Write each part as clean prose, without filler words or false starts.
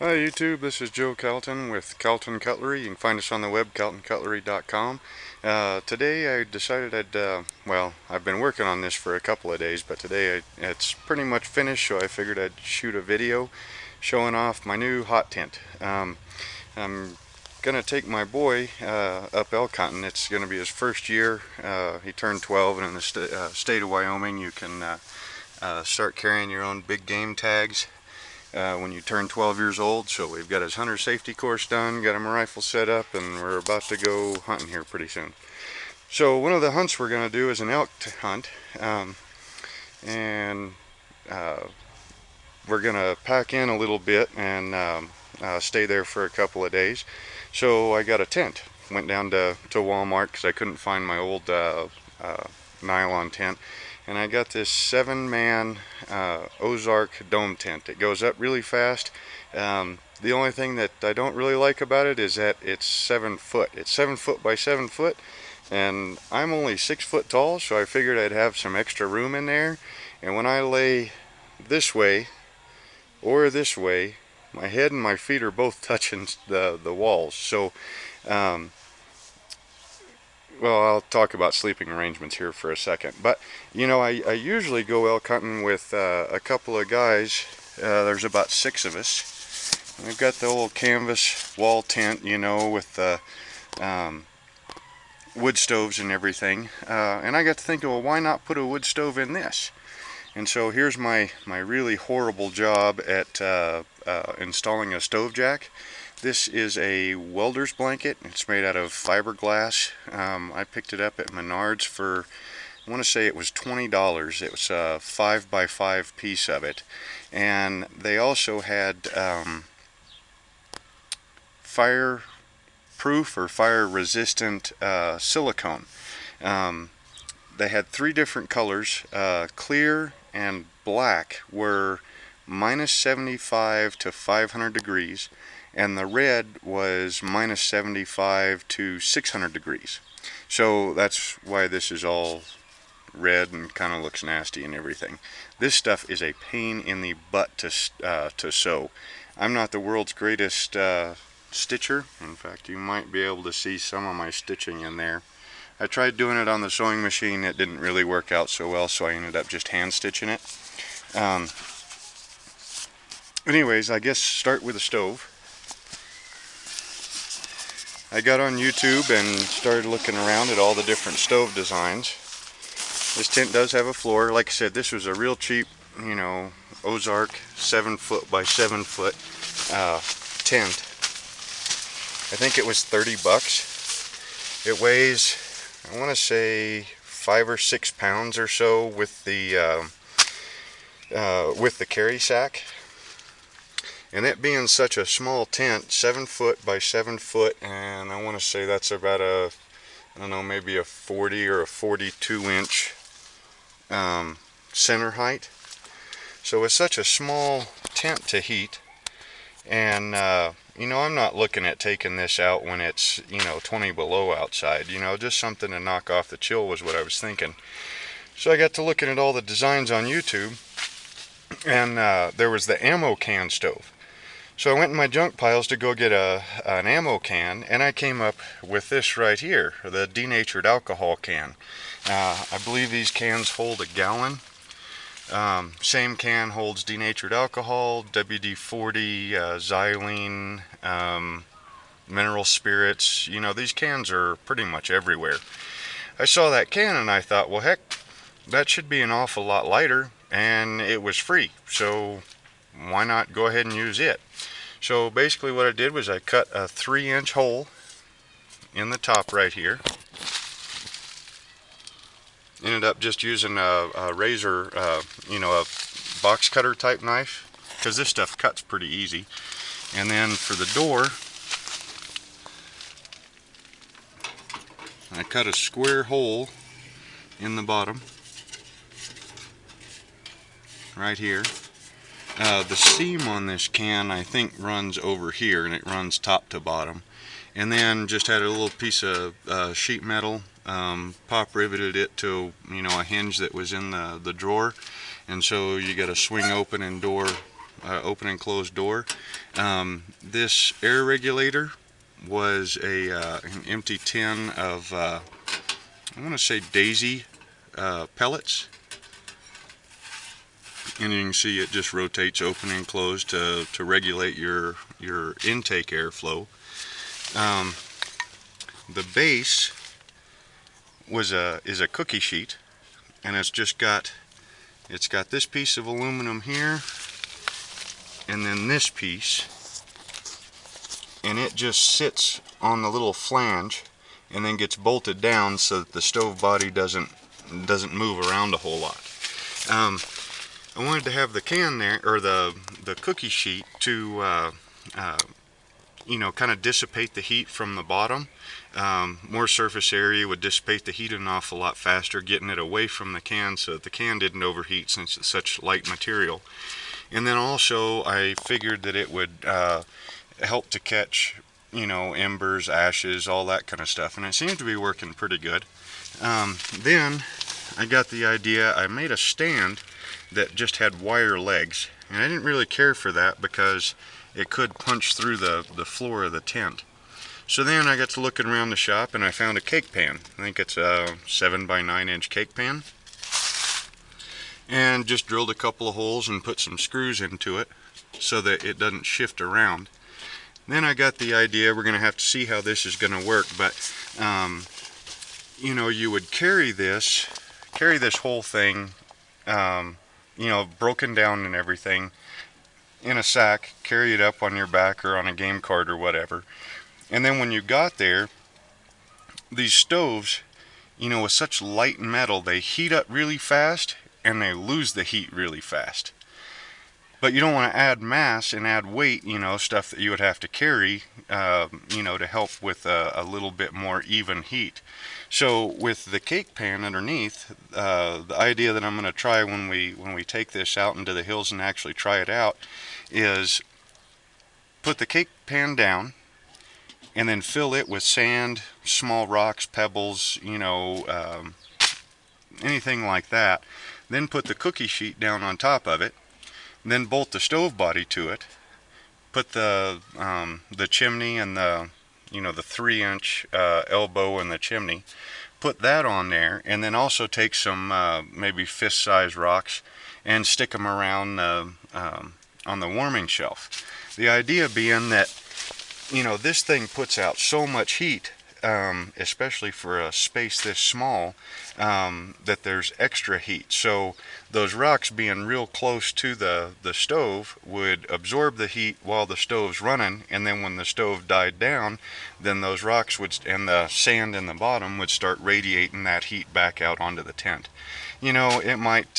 Hi YouTube, this is Joe Calton with Calton Cutlery. You can find us on the web, caltoncutlery.com. Today I decided I've been working on this for a couple of days, but today it's pretty much finished, so I figured I'd shoot a video showing off my new hot tent. I'm going to take my boy up elk hunting. It's going to be his first year. He turned 12, and in the state of Wyoming you can start carrying your own big game tags when you turn 12 years old. So we've got his hunter safety course done, got him a rifle set up, and we're about to go hunting here pretty soon. So one of the hunts we're going to do is an elk hunt, and we're going to pack in a little bit and stay there for a couple of days. So I got a tent. Went down to Walmart because I couldn't find my old nylon tent, and I got this 7-man Ozark dome tent. It goes up really fast. The only thing that I don't really like about it is that it's 7 foot. It's 7 foot by 7 foot, and I'm only 6 foot tall, so I figured I'd have some extra room in there. And when I lay this way or this way, my head and my feet are both touching the walls. So well, I'll talk about sleeping arrangements here for a second. But, you know, I usually go elk hunting with a couple of guys. There's about 6 of us. We've got the old canvas wall tent, you know, with the wood stoves and everything. And I got to thinking, well, why not put a wood stove in this? And so here's my really horrible job at installing a stove jack. This is a welder's blanket. It's made out of fiberglass. I picked it up at Menards for, I want to say it was $20. It was a 5x5 piece of it. And they also had fireproof or fire resistant silicone. They had 3 different colors. Clear and black were -75 to 500 degrees, and the red was -75 to 600 degrees. So that's why this is all red and kind of looks nasty and everything. This stuff is a pain in the butt to sew. I'm not the world's greatest stitcher. In fact, you might be able to see some of my stitching in there. I tried doing it on the sewing machine. It didn't really work out so well, so I ended up just hand stitching it. Anyways, I guess start with the stove. I got on YouTube and started looking around at all the different stove designs. This tent does have a floor. Like I said, this was a real cheap, you know, Ozark 7 foot by 7 foot tent. I think it was 30 bucks. It weighs, I want to say 5 or 6 pounds or so with the carry sack. And it being such a small tent, 7 foot by 7 foot, and I want to say that's about a, I don't know, maybe a 40 or a 42 inch center height. So it's such a small tent to heat, and you know, I'm not looking at taking this out when it's, you know, 20 below outside. You know, just something to knock off the chill was what I was thinking. So I got to looking at all the designs on YouTube, and there was the ammo can stove. So I went in my junk piles to go get an ammo can, and I came up with this right here, the denatured alcohol can. I believe these cans hold a gallon. Same can holds denatured alcohol, WD-40, xylene, mineral spirits. You know, these cans are pretty much everywhere. I saw that can and I thought, well, heck, that should be an awful lot lighter, and it was free, so why not go ahead and use it? So basically what I did was I cut a 3-inch hole in the top right here. Ended up just using a razor, you know, a box cutter type knife, because this stuff cuts pretty easy. And then for the door, I cut a square hole in the bottom right here. The seam on this can, I think, runs over here, and it runs top to bottom. And then just had a little piece of sheet metal, pop riveted it to, you know, a hinge that was in the drawer. And so you got a swing opening door open and close door. This air regulator was an empty tin of I want to say Daisy pellets, and you can see it just rotates open and close to regulate your intake airflow. The base is a cookie sheet, and it's got this piece of aluminum here, and then this piece, and it just sits on the little flange and then gets bolted down so that the stove body doesn't move around a whole lot. I wanted to have the can there, or the cookie sheet, to you know, kind of dissipate the heat from the bottom. More surface area would dissipate the heat an awful lot faster, getting it away from the can so that the can didn't overheat since it's such light material. And then also I figured that it would help to catch, you know, embers, ashes, all that kind of stuff, and it seemed to be working pretty good. Then I got the idea, I made a stand that just had wire legs, and I didn't really care for that because it could punch through the floor of the tent. So then I got to looking around the shop, and I found a cake pan. I think it's a 7 by 9 inch cake pan, and just drilled a couple of holes and put some screws into it so that it doesn't shift around. Then I got the idea, we're going to have to see how this is going to work, but you know, you would carry this whole thing, you know, broken down and everything, in a sack, carry it up on your back or on a game cart or whatever. And then when you got there, these stoves, you know, with such light metal, they heat up really fast and they lose the heat really fast. But you don't want to add mass and add weight, you know, stuff that you would have to carry, you know, to help with a little bit more even heat. So with the cake pan underneath, the idea that I'm going to try when we take this out into the hills and actually try it out is put the cake pan down and then fill it with sand, small rocks, pebbles, you know, anything like that. Then put the cookie sheet down on top of it. Then bolt the stove body to it. Put the chimney and the, you know, the 3-inch elbow in the chimney. Put that on there, and then also take some maybe fist-sized rocks and stick them around on the warming shelf. The idea being that, you know, this thing puts out so much heat, especially for a space this small, that there's extra heat. So those rocks being real close to the stove would absorb the heat while the stove's running, and then when the stove died down, then those rocks would, and the sand in the bottom would start radiating that heat back out onto the tent. You know, it might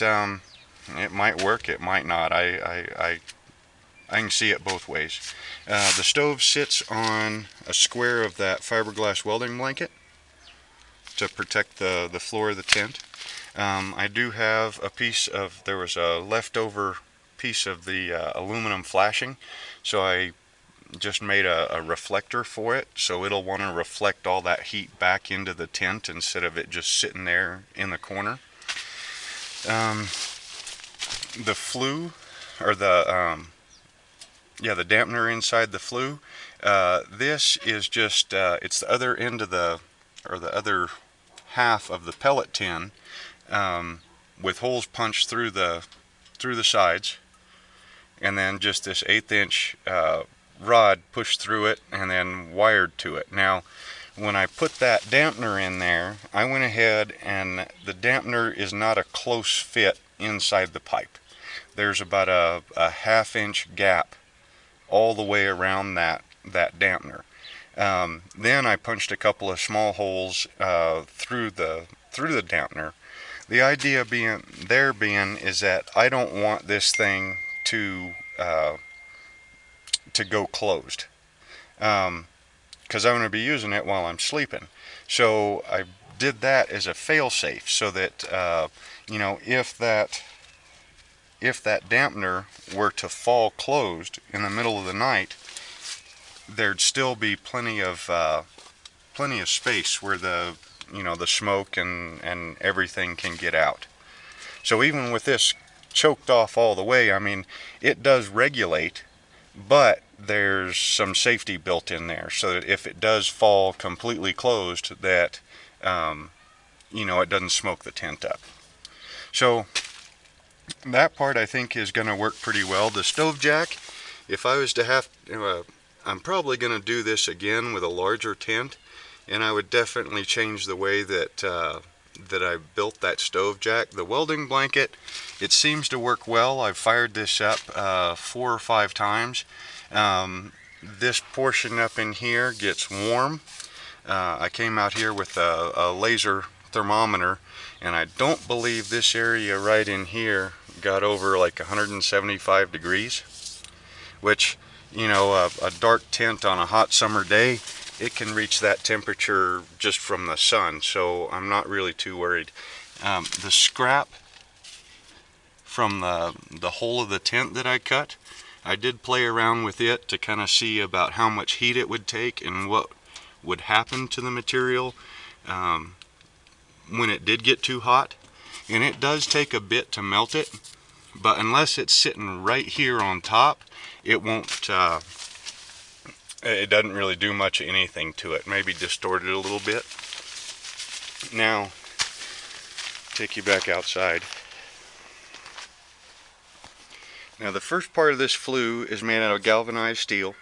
work, it might not. I can see it both ways. The stove sits on a square of that fiberglass welding blanket to protect the floor of the tent. I do have a piece of, there was a leftover piece of the aluminum flashing, so I just made a reflector for it, so it'll want to reflect all that heat back into the tent instead of it just sitting there in the corner. The Flue, or the dampener inside the Flue, this is just, it's the other end of the other half of the pellet tin, with holes punched through the sides, and then just this 1/8 inch rod pushed through it and then wired to it. Now, when I put that dampener in there, I went ahead, and the dampener is not a close fit inside the pipe. There's about a 1/2 inch gap all the way around that dampener. Then I punched a couple of small holes through the dampener. The idea being is that I don't want this thing to go closed, because I'm going to be using it while I'm sleeping. So I did that as a fail-safe, so that you know, if that dampener were to fall closed in the middle of the night, there'd still be plenty of space where the smoke and everything can get out. So even with this choked off all the way. I mean, it does regulate, but there's some safety built in there so that if it does fall completely closed, that it doesn't smoke the tent up. So that part I think is going to work pretty well. The stove jack, if I was to have, I'm probably going to do this again with a larger tent, and I would definitely change the way that I built that stove jack. The welding blanket, it seems to work well. I've fired this up 4 or 5 times. This portion up in here gets warm. I came out here with a laser thermometer, and I don't believe this area right in here got over like 175 degrees, which, a dark tent on a hot summer day, it can reach that temperature just from the sun, so I'm not really too worried. The scrap from the hole of the tent that I cut, I did play around with it to kind of see about how much heat it would take and what would happen to the material when it did get too hot. And it does take a bit to melt it, but unless it's sitting right here on top, it won't, it doesn't really do much of anything to it. Maybe distort it a little bit. Now, take you back outside. Now the first part of this flue is made out of galvanized steel.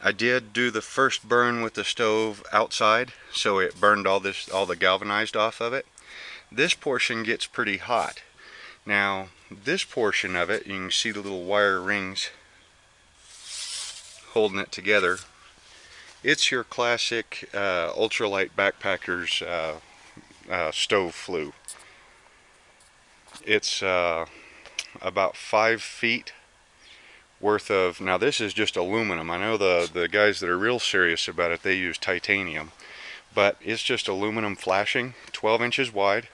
I did do the first burn with the stove outside, so it burned all the galvanized off of it. This portion gets pretty hot. Now this portion of it, you can see the little wire rings holding it together. It's your classic ultralight backpackers stove flue. It's about 5 feet worth of, now this is just aluminum. I know the guys that are real serious about it, they use titanium, but it's just aluminum flashing, 12 inches wide,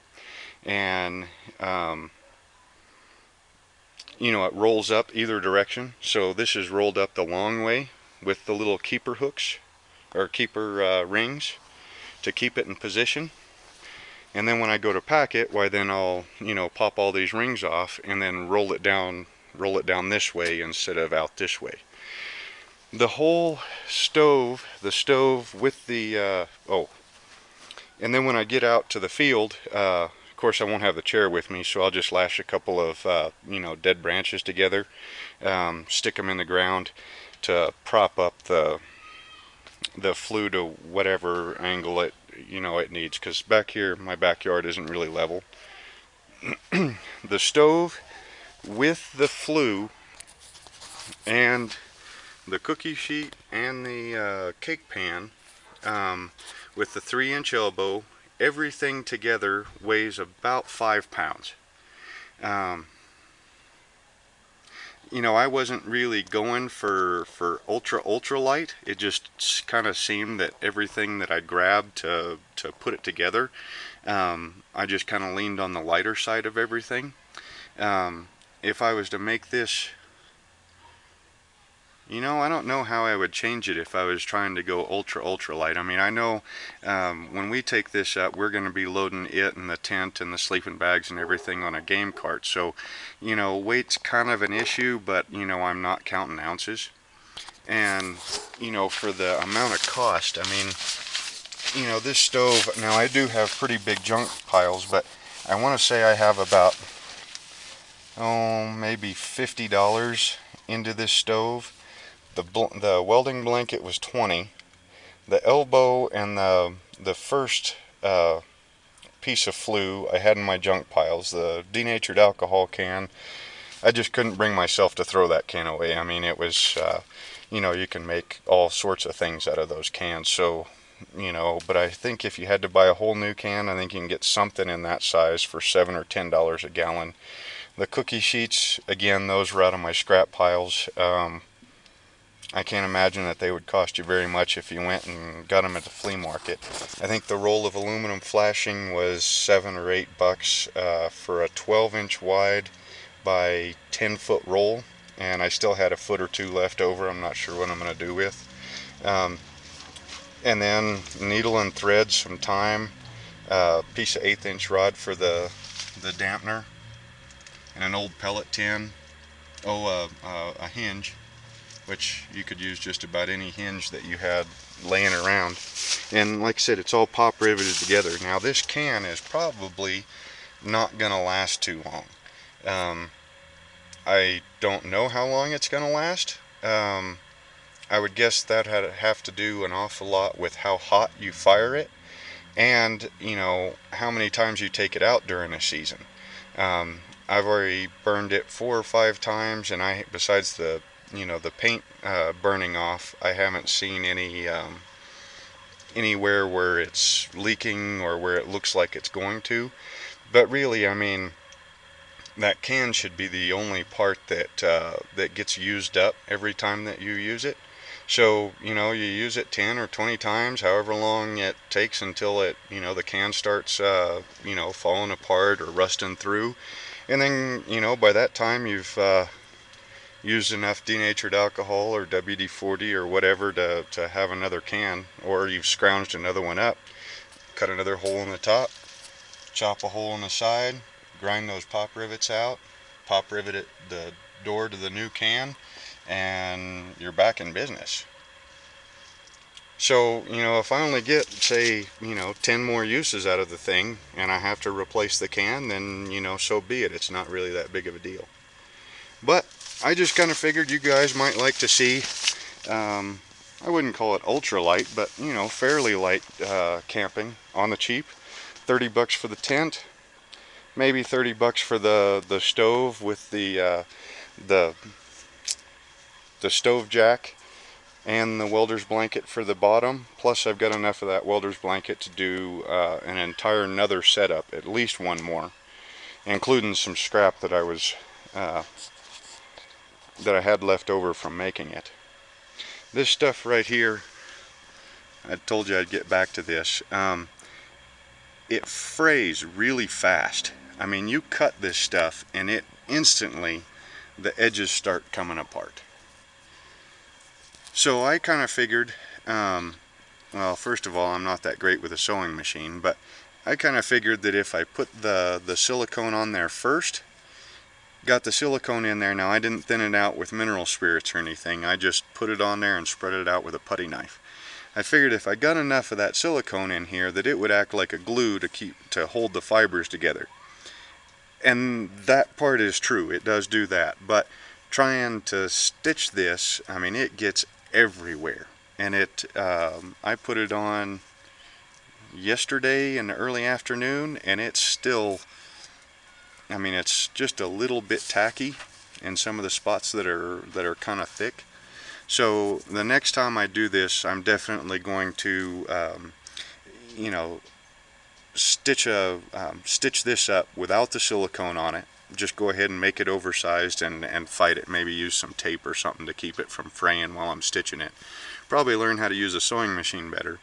and it rolls up either direction. So this is rolled up the long way with the little keeper hooks or keeper rings to keep it in position. And then when I go to pack it, why then I'll pop all these rings off and then roll it down this way instead of out this way. The whole stove, with the and then when I get out to the field, of course I won't have the chair with me, so I'll just lash a couple of dead branches together, stick them in the ground to prop up the flue to whatever angle it needs, because back here my backyard isn't really level. The stove with the flue and the cookie sheet and the cake pan, with the 3-inch elbow, everything together weighs about 5 pounds. I wasn't really going for ultra light. It just kind of seemed that everything that I grabbed to put it together, I just kind of leaned on the lighter side of everything. If I was to make this, I don't know how I would change it if I was trying to go ultra light. I mean, I know when we take this up, we're going to be loading it and the tent and the sleeping bags and everything on a game cart. So, weight's kind of an issue, but, I'm not counting ounces. And, for the amount of cost, I mean, this stove, now I do have pretty big junk piles, but I want to say I have about, maybe $50 into this stove. The welding blanket was $20. The elbow and the first piece of flue I had in my junk piles. The denatured alcohol can, I just couldn't bring myself to throw that can away. I mean, it was, you can make all sorts of things out of those cans. So, but I think if you had to buy a whole new can, I think you can get something in that size for $7 or $10 a gallon. The cookie sheets, again, those were out of my scrap piles. I can't imagine that they would cost you very much if you went and got them at the flea market. I think the roll of aluminum flashing was $7 or $8 for a 12-inch wide by 10-foot roll, and I still had a foot or two left over. I'm not sure what I'm going to do with. And then needle and thread, some time, piece of 1/8-inch rod for the dampener, an old pellet tin, a hinge, which you could use just about any hinge that you had laying around. And like I said, it's all pop riveted together. Now this can is probably not going to last too long. I don't know how long it's going to last. I would guess that had have to do an awful lot with how hot you fire it, and how many times you take it out during a season. I've already burned it 4 or 5 times, and besides the the paint burning off, I haven't seen anywhere where it's leaking or where it looks like it's going to. But really, I mean, that can should be the only part that gets used up every time that you use it. So you use it 10 or 20 times, however long it takes until the can starts falling apart or rusting through, and then by that time you've used enough denatured alcohol or WD-40 or whatever to have another can, or you've scrounged another one up, cut another hole in the top, chop a hole in the side, grind those pop rivets out, pop rivet the door to the new can, and you're back in business. So, if I only get, say, 10 more uses out of the thing and I have to replace the can, then, so be it. It's not really that big of a deal. But I just kind of figured you guys might like to see, I wouldn't call it ultralight, but, fairly light camping on the cheap. $30 for the tent, maybe $30 for the stove with the stove jack and the welder's blanket for the bottom. Plus I've got enough of that welder's blanket to do an entire another setup, at least one more, including some scrap that I had left over from making it. This stuff right here, I told you I'd get back to this. It frays really fast. I mean, you cut this stuff and it instantly, the edges start coming apart. So I kind of figured, well, first of all, I'm not that great with a sewing machine, but I kind of figured that if I put the silicone on there first, got the silicone in there. Now I didn't thin it out with mineral spirits or anything, I just put it on there and spread it out with a putty knife. I figured if I got enough of that silicone in here that it would act like a glue to hold the fibers together. And that part is true, it does do that, but trying to stitch this, I mean, it gets everywhere. And I put it on yesterday in the early afternoon, and it's still, I mean, it's just a little bit tacky in some of the spots that are kind of thick. So the next time I do this, I'm definitely going to stitch this up without the silicone on it. Just go ahead and make it oversized and fight it. Maybe use some tape or something to keep it from fraying while I'm stitching it. Probably learn how to use a sewing machine better.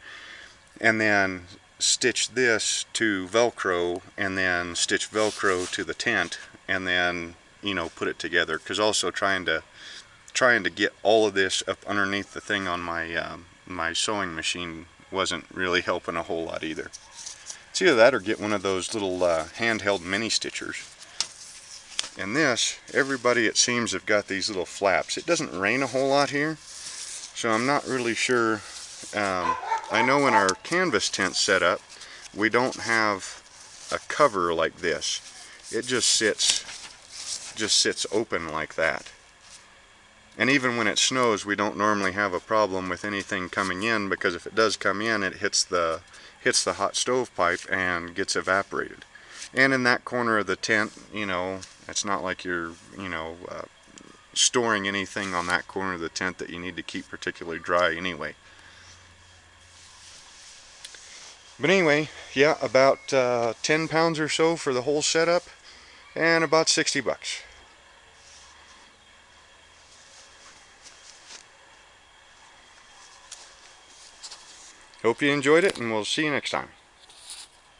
And then stitch this to Velcro, and then stitch Velcro to the tent, and then put it together. Because also trying to get all of this up underneath the thing on my sewing machine wasn't really helping a whole lot either. It's either that or get one of those little handheld mini stitchers. And this, everybody it seems have got these little flaps. It doesn't rain a whole lot here, so I'm not really sure. I know in our canvas tent setup, we don't have a cover like this. It just sits open like that. And even when it snows, we don't normally have a problem with anything coming in, because if it does come in, it hits the hot stove pipe and gets evaporated. And in that corner of the tent, it's not like you're storing anything on that corner of the tent that you need to keep particularly dry anyway. But anyway, yeah, about 10 pounds or so for the whole setup, and about $60. Hope you enjoyed it, and we'll see you next time.